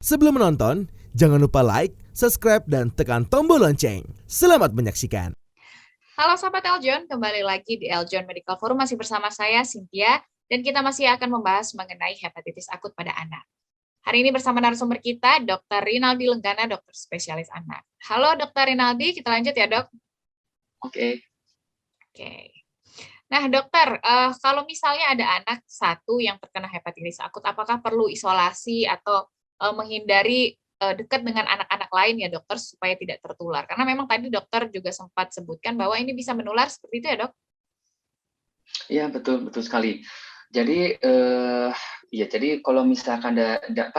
Sebelum menonton, jangan lupa like, subscribe, dan tekan tombol lonceng. Selamat menyaksikan. Halo Sobat Eljon, kembali lagi di Eljon Medical Forum masih bersama saya Cynthia dan kita masih akan membahas mengenai hepatitis akut pada anak. Hari ini bersama narasumber kita Dr. Rinaldi Lenggana, dokter spesialis anak. Halo Dr. Rinaldi, kita lanjut ya dok. Oke. Nah dokter, kalau misalnya ada anak satu yang terkena hepatitis akut, apakah perlu isolasi atau menghindari dekat dengan anak-anak lain ya dokter supaya tidak tertular? Karena memang tadi dokter juga sempat sebutkan bahwa ini bisa menular seperti itu ya dok? Iya betul sekali. Jadi jadi kalau misalkan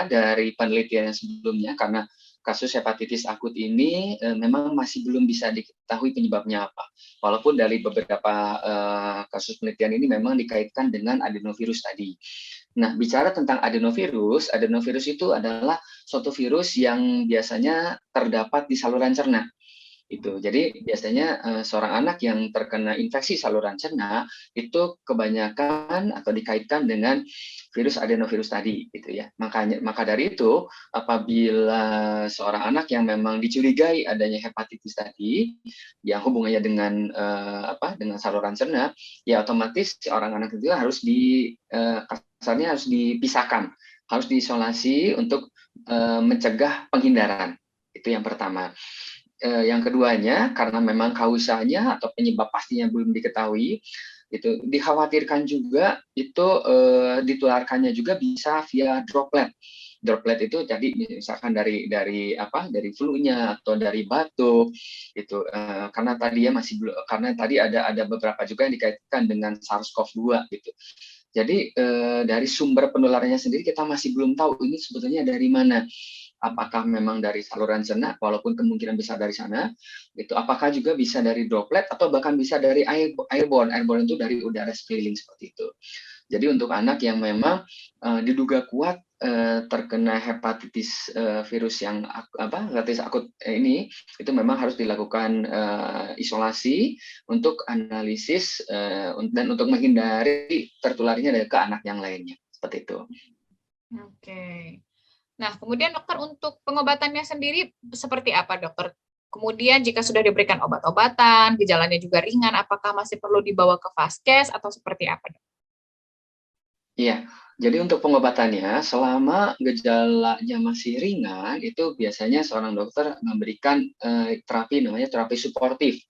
dari penelitian yang sebelumnya, karena kasus hepatitis akut ini memang masih belum bisa diketahui penyebabnya apa. Walaupun dari beberapa kasus penelitian ini memang dikaitkan dengan adenovirus tadi. Nah, bicara tentang adenovirus itu adalah suatu virus yang biasanya terdapat di saluran cerna. Jadi biasanya seorang anak yang terkena infeksi saluran cerna itu kebanyakan atau dikaitkan dengan virus adenovirus tadi, gitu ya. Maka dari itu, apabila seorang anak yang memang dicurigai adanya hepatitis tadi, yang hubungannya dengan saluran cerna, ya otomatis seorang anak itu kasarnya harus dipisahkan, harus diisolasi untuk mencegah penghindaran. Itu yang pertama. Yang keduanya, karena memang kausanya atau penyebab pastinya belum diketahui, itu dikhawatirkan juga itu ditularkannya juga bisa via droplet. Droplet itu jadi misalkan dari flu-nya atau dari batuk itu karena tadi ada beberapa juga yang dikaitkan dengan SARS-CoV-2 gitu. Jadi dari sumber penularannya sendiri kita masih belum tahu ini sebetulnya dari mana. Apakah memang dari saluran cerna, walaupun kemungkinan besar dari sana, apakah juga bisa dari droplet atau bahkan bisa dari airborne. Airborne itu dari udara sekeliling seperti itu. Jadi untuk anak yang memang diduga kuat terkena hepatitis virus yang hepatitis akut ini, itu memang harus dilakukan isolasi untuk analisis dan untuk menghindari tertularnya ke anak yang lainnya. Seperti itu. Oke. Nah, kemudian dokter untuk pengobatannya sendiri seperti apa dokter? Kemudian jika sudah diberikan obat-obatan, gejalanya juga ringan, apakah masih perlu dibawa ke vaskes atau seperti apa dok? Iya, jadi untuk pengobatannya selama gejalanya masih ringan itu biasanya seorang dokter memberikan namanya terapi suportif.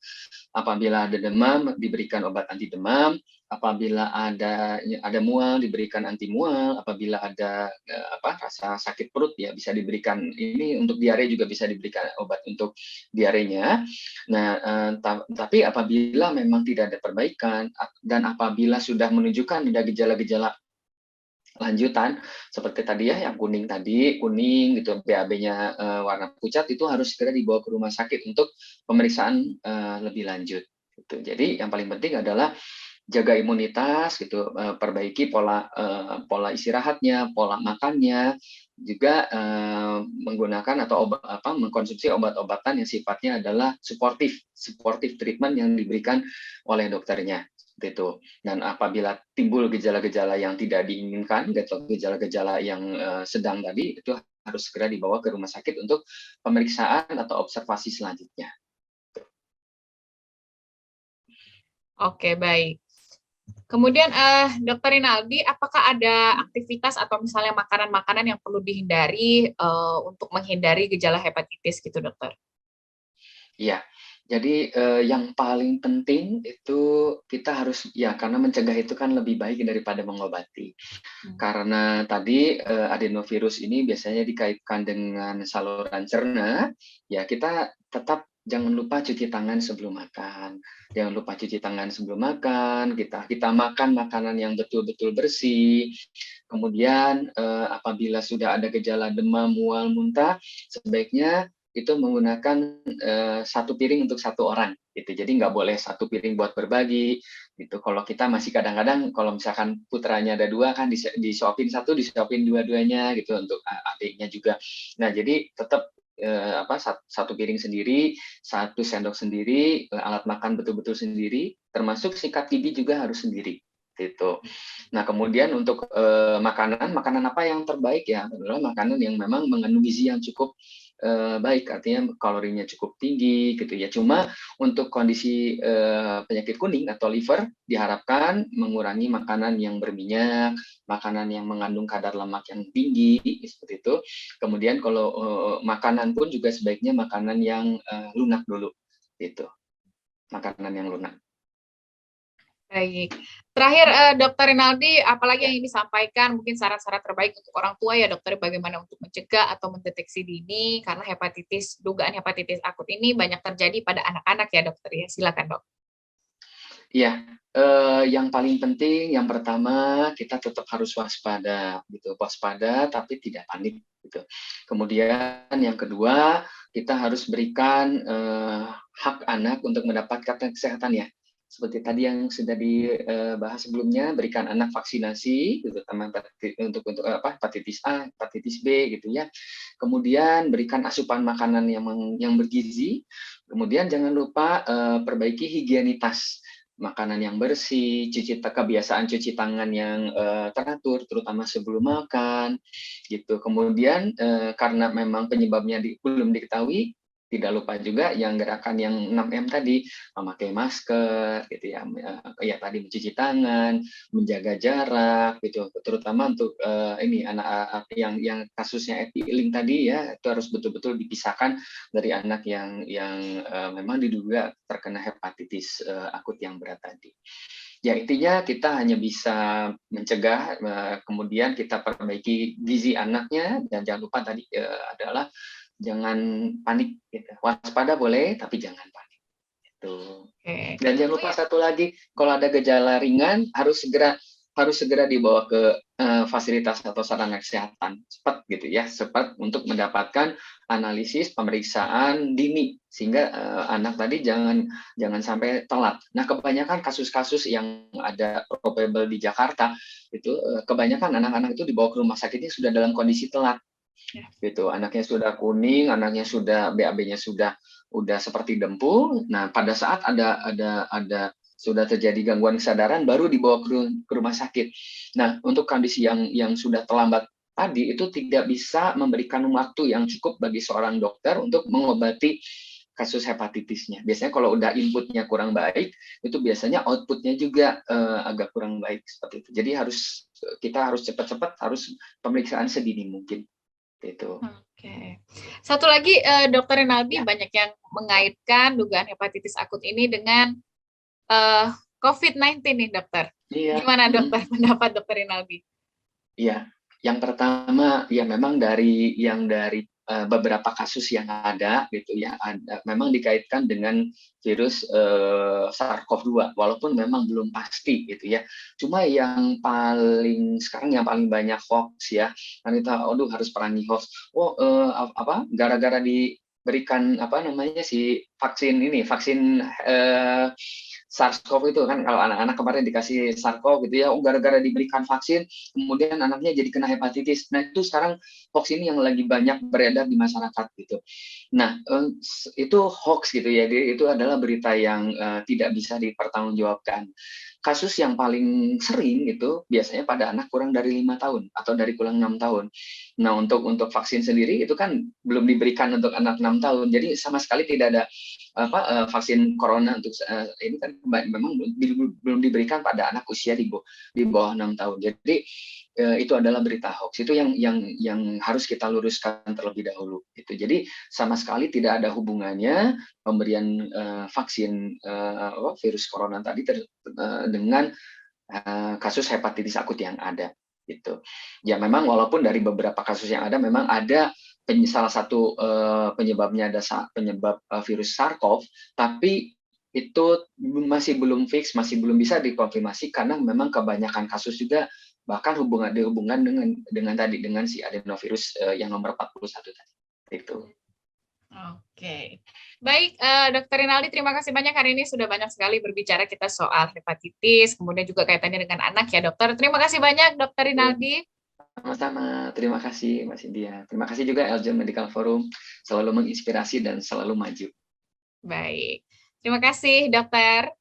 Apabila ada demam diberikan obat anti demam, apabila ada mual diberikan anti mual, apabila ada rasa sakit perut ya bisa diberikan ini, untuk diare juga bisa diberikan obat untuk diarenya. Nah, tapi apabila memang tidak ada perbaikan dan apabila sudah menunjukkan ada gejala-gejala lanjutan seperti tadi ya yang kuning gitu, BAB-nya warna pucat, itu harus segera dibawa ke rumah sakit untuk pemeriksaan lebih lanjut gitu. Jadi yang paling penting adalah jaga imunitas gitu, perbaiki pola istirahatnya, pola makannya, juga menggunakan atau mengkonsumsi obat-obatan yang sifatnya adalah supportive treatment yang diberikan oleh dokternya. Itu. Dan apabila timbul gejala-gejala yang tidak diinginkan, gejala-gejala yang sedang tadi, itu harus segera dibawa ke rumah sakit untuk pemeriksaan atau observasi selanjutnya. Oke, baik. Kemudian Dokter Rinaldi, apakah ada aktivitas atau misalnya makanan-makanan yang perlu dihindari untuk menghindari gejala hepatitis gitu dokter? Iya. Jadi yang paling penting itu kita harus karena mencegah itu kan lebih baik daripada mengobati. Karena tadi adenovirus ini biasanya dikaitkan dengan saluran cerna, ya kita tetap jangan lupa cuci tangan sebelum makan. Jangan lupa cuci tangan sebelum makan, kita makan makanan yang betul-betul bersih. Kemudian apabila sudah ada gejala demam, mual, muntah, sebaiknya itu menggunakan satu piring untuk satu orang gitu. Jadi nggak boleh satu piring buat berbagi gitu. Kalau kita masih kadang-kadang kalau misalkan putranya ada dua kan disuapin satu, disuapin dua-duanya gitu untuk adiknya juga. Nah, jadi tetap satu piring sendiri, satu sendok sendiri, alat makan betul-betul sendiri, termasuk sikat gigi juga harus sendiri seperti itu. Nah, kemudian untuk makanan apa yang terbaik ya adalah makanan yang memang mengandung gizi yang cukup baik, artinya kalorinya cukup tinggi gitu ya. Cuma untuk kondisi penyakit kuning atau liver diharapkan mengurangi makanan yang berminyak, makanan yang mengandung kadar lemak yang tinggi seperti itu. Kemudian kalau makanan pun juga sebaiknya makanan yang lunak dulu gitu. Makanan yang lunak. Baik. Terakhir, Dokter Rinaldi, apalagi Ya. yang ingin disampaikan, mungkin saran-saran terbaik untuk orang tua ya dokter, bagaimana untuk mencegah atau mendeteksi dini, karena dugaan hepatitis akut ini banyak terjadi pada anak-anak ya dokter ya. Silakan dok. Iya, yang paling penting yang pertama kita tetap harus waspada gitu, waspada tapi tidak panik gitu. Kemudian yang kedua, kita harus berikan hak anak untuk mendapatkan kesehatan ya. Seperti tadi yang sudah dibahas sebelumnya, berikan anak vaksinasi gitu, terutama untuk hepatitis A, hepatitis B gitu ya. Kemudian berikan asupan makanan yang bergizi. Kemudian jangan lupa perbaiki higienitas makanan yang bersih, kebiasaan cuci tangan yang teratur, terutama sebelum makan, gitu. Kemudian karena memang penyebabnya belum diketahui, tidak lupa juga yang gerakan yang 6M tadi, memakai masker, gitu ya, ya tadi mencuci tangan, menjaga jarak, gitu. Terutama untuk ini anak yang kasusnya epilink tadi ya, itu harus betul-betul dipisahkan dari anak yang memang diduga terkena hepatitis akut yang berat tadi. Ya intinya kita hanya bisa mencegah, kemudian kita perbaiki gizi anaknya, dan jangan lupa tadi adalah jangan panik, gitu. Waspada boleh, tapi jangan panik. Gitu. Oke. Dan jangan lupa satu lagi, kalau ada gejala ringan harus segera dibawa ke fasilitas atau sarana kesehatan cepat gitu ya, cepat untuk mendapatkan analisis pemeriksaan dini sehingga anak tadi jangan sampai telat. Nah, kebanyakan kasus-kasus yang ada probable di Jakarta itu kebanyakan anak-anak itu dibawa ke rumah sakitnya sudah dalam kondisi telat. Gitu, anaknya sudah kuning, anaknya sudah BAB-nya udah seperti dempuh. Nah, pada saat ada sudah terjadi gangguan kesadaran baru dibawa ke rumah sakit. Nah, untuk kondisi yang sudah terlambat tadi itu tidak bisa memberikan waktu yang cukup bagi seorang dokter untuk mengobati kasus hepatitisnya. Biasanya kalau udah inputnya kurang baik, itu biasanya outputnya juga agak kurang baik seperti itu. Jadi kita harus cepat-cepat, harus pemeriksaan sedini mungkin. Gitu. Oke. Satu lagi, Dokter Rinaldi, Ya. banyak yang mengaitkan dugaan hepatitis akut ini dengan COVID-19 nih, dokter. Iya. Gimana dokter, pendapat Dokter Rinaldi? Iya. Yang pertama, ya memang dari beberapa kasus yang ada gitu ya, memang dikaitkan dengan virus SARS-CoV-2, walaupun memang belum pasti gitu ya. Cuma yang sekarang yang paling banyak hoax ya, kan kita harus perangi hoax. Gara-gara diberikan vaksin SARS-CoV itu kan, kalau anak-anak kemarin dikasih SARS-CoV gitu ya, gara-gara diberikan vaksin kemudian anaknya jadi kena hepatitis. Nah, itu sekarang hoax ini yang lagi banyak beredar di masyarakat gitu. Nah, itu hoax gitu ya. Itu adalah berita yang tidak bisa dipertanggungjawabkan. Kasus yang paling sering itu biasanya pada anak kurang dari 5 tahun atau dari kurang 6 tahun. Nah, untuk vaksin sendiri itu kan belum diberikan untuk anak 6 tahun. Jadi sama sekali tidak ada vaksin corona untuk ini kan memang belum diberikan pada anak usia di bawah 6 tahun. Jadi itu adalah berita hoax. Itu yang harus kita luruskan terlebih dahulu. Gitu. Jadi sama sekali tidak ada hubungannya pemberian vaksin virus corona tadi dengan kasus hepatitis akut yang ada. Gitu. Ya memang walaupun dari beberapa kasus yang ada memang ada salah satu penyebabnya ada penyebab virus SARS-CoV, tapi itu masih belum fix, masih belum bisa dikonfirmasi karena memang kebanyakan kasus juga bahkan dihubungkan dengan si adenovirus yang nomor 41 tadi. Itu. Oke. Baik, Dokter Rinaldi, terima kasih banyak hari ini sudah banyak sekali berbicara kita soal hepatitis, kemudian juga kaitannya dengan anak ya dokter. Terima kasih banyak Dokter Rinaldi. Sama-sama, terima kasih Mbak Cynthia. Terima kasih juga Eljon Medical Forum, selalu menginspirasi dan selalu maju. Baik, terima kasih dokter.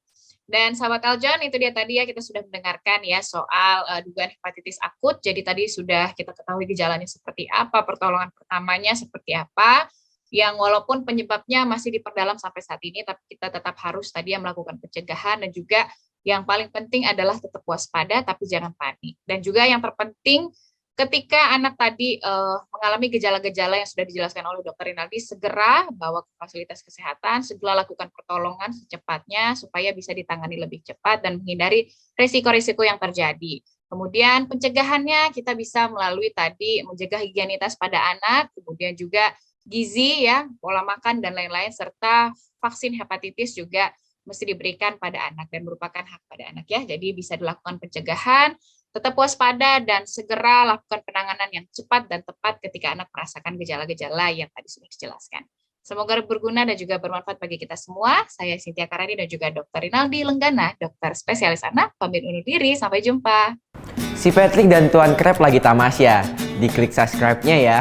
Dan sahabat Eljon, itu dia tadi ya, kita sudah mendengarkan ya soal dugaan hepatitis akut. Jadi tadi sudah kita ketahui gejalanya seperti apa, pertolongan pertamanya seperti apa, yang walaupun penyebabnya masih diperdalam sampai saat ini, tapi kita tetap harus tadi ya melakukan pencegahan, dan juga yang paling penting adalah tetap waspada tapi jangan panik. Dan juga yang terpenting, ketika anak tadi mengalami gejala-gejala yang sudah dijelaskan oleh Dr. Rinaldi, segera bawa ke fasilitas kesehatan, segera lakukan pertolongan secepatnya supaya bisa ditangani lebih cepat dan menghindari risiko-risiko yang terjadi. Kemudian pencegahannya kita bisa melalui tadi menjaga higienitas pada anak, kemudian juga gizi ya, pola makan dan lain-lain, serta vaksin hepatitis juga mesti diberikan pada anak dan merupakan hak pada anak ya. Jadi bisa dilakukan pencegahan, tetap waspada, dan segera lakukan penanganan yang cepat dan tepat ketika anak merasakan gejala-gejala yang tadi sudah dijelaskan. Semoga berguna dan juga bermanfaat bagi kita semua. Saya Cynthia Karani dan juga Dr. Rinaldi Lenggana, dokter spesialis anak, pamit undur diri. Sampai jumpa. Si Patrick dan Tuan Krep lagi tamasya. Diklik subscribe-nya ya.